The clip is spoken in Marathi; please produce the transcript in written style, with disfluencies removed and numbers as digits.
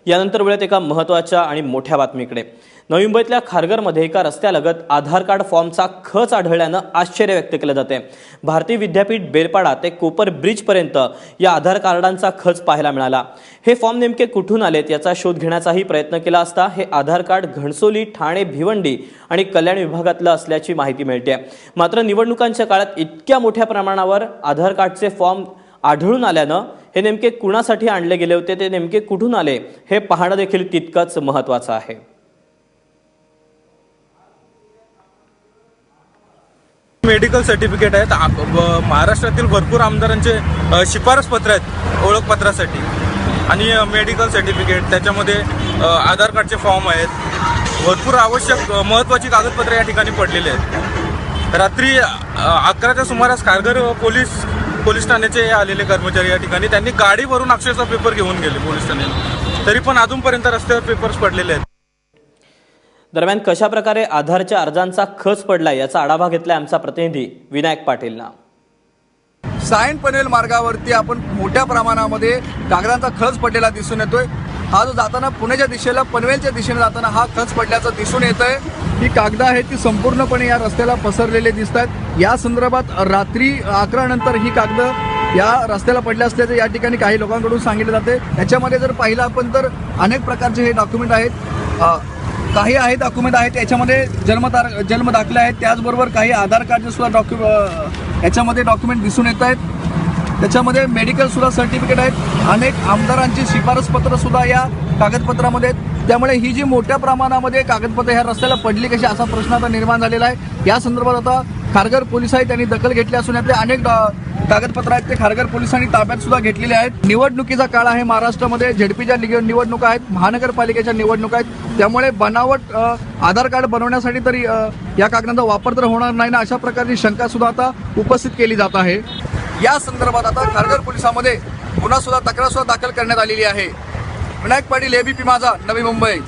यानंतर वेळेत एका महत्त्वाच्या आणि मोठ्या बातमीकडे। नवी मुंबईतल्या खारघरमध्ये एका रस्त्यालगत आधार कार्ड फॉर्मचा खच आढळल्यानं आश्चर्य व्यक्त केलं जाते। भारतीय विद्यापीठ बेलपाडा ते कोपर ब्रिज पर्यंत या आधार कार्डांचा खच पाहायला मिळाला। हे फॉर्म नेमके कुठून आलेत याचा शोध घेण्याचाही प्रयत्न केला असता हे आधार कार्ड घणसोली, ठाणे, भिवंडी आणि कल्याण विभागातलं असल्याची माहिती मिळते। मात्र निवडणुकांच्या काळात इतक्या मोठ्या प्रमाणावर आधार कार्डचे फॉर्म आढळून आल्यानं हे नेमके कुणासाठी आणले गेले होते, ते नेमके कुठून आले हे पाहणं देखील तितकंच महत्त्वाचं आहे। मेडिकल सर्टिफिकेट आहेत, महाराष्ट्रातील भरपूर आमदारांचे शिफारस पत्र आहेत ओळखपत्रासाठी आणि मेडिकल सर्टिफिकेट, त्याच्यामध्ये आधार कार्डचे फॉर्म आहेत, भरपूर आवश्यक महत्त्वाची कागदपत्रे या ठिकाणी पडलेली आहेत। रात्री 11च्या सुमारास खारघर पोलीस ठाण्याचे आलेले कर्मचारी या ठिकाणी त्यांनी गाडी भरून अक्षरशः पेपर घेऊन गेले पोलीस ठाण्याला, तरी पण अजूनपर्यंत रस्त्यावर पेपर्स पडलेले आहेत। दरम्यान कशा प्रकारे आधारच्या अर्जांचा खच पडलाय याचा आढावा घेतलाय आमचा प्रतिनिधी विनायक पाटीलना। सायन पनवेल मार्गावरती आपण मोठ्या प्रमाणामध्ये कागदांचा खच पडलेला दिसून येतोय। हा जो जाताना पुण्याच्या दिशेला पनवेलच्या दिशेने जाताना हा खच पडल्याचं दिसून येतंय। ही कागद आहेत ती संपूर्णपणे या रस्त्याला पसरलेले दिसत आहेत। या संदर्भात रात्री 11 नंतर ही कागद या रस्त्याला पडले असल्याचे या ठिकाणी काही लोकांकडून सांगितले जाते। याच्यामध्ये जर पाहिलं आपण तर अनेक प्रकारचे हे डॉक्युमेंट आहेत, काही आहे डॉक्युमेंट आहेत याच्यामध्ये जन्म दाखले आहेत, त्याचबरोबर काही आधार कार्डचे सुद्धा याच्यामध्ये डॉक्युमेंट दिसून येत आहेत। त्याच्यामध्ये मेडिकल सुद्धा सर्टिफिकेट आहेत, अनेक आमदारांची शिफारस पत्र सुद्धा या कागदपत्रामध्ये आहेत। त्यामुळे ही जी मोठ्या प्रमाणामध्ये कागदपत्र ह्या रस्त्याला पडली कशी असा प्रश्न आता निर्माण झालेला आहे। या संदर्भात आता खारघर पोलीस आहेत त्यांनी दखल घेतली असून यातले अनेक कागदपत्र आहेत ते खारघर पोलिसांनी ताब्यात सुद्धा घेतलेले आहेत। निवडणुकीचा काळ आहे, महाराष्ट्रामध्ये झेडपीच्या निवडणुका आहेत, महानगरपालिकेच्या निवडणुका आहेत, त्यामुळे बनावट आधार कार्ड बनवण्यासाठी तरी या कागदांचा वापर तर होणार नाही ना अशा प्रकारची शंका सुद्धा आता उपस्थित केली जात आहे। या संदर्भात आता खारघर पोलिसांमध्ये गुन्हा सुद्धा तक्रार सुद्धा दाखल करण्यात आलेली आहे। विनायक पाटील, एबीपी माझा, नवी मुंबई।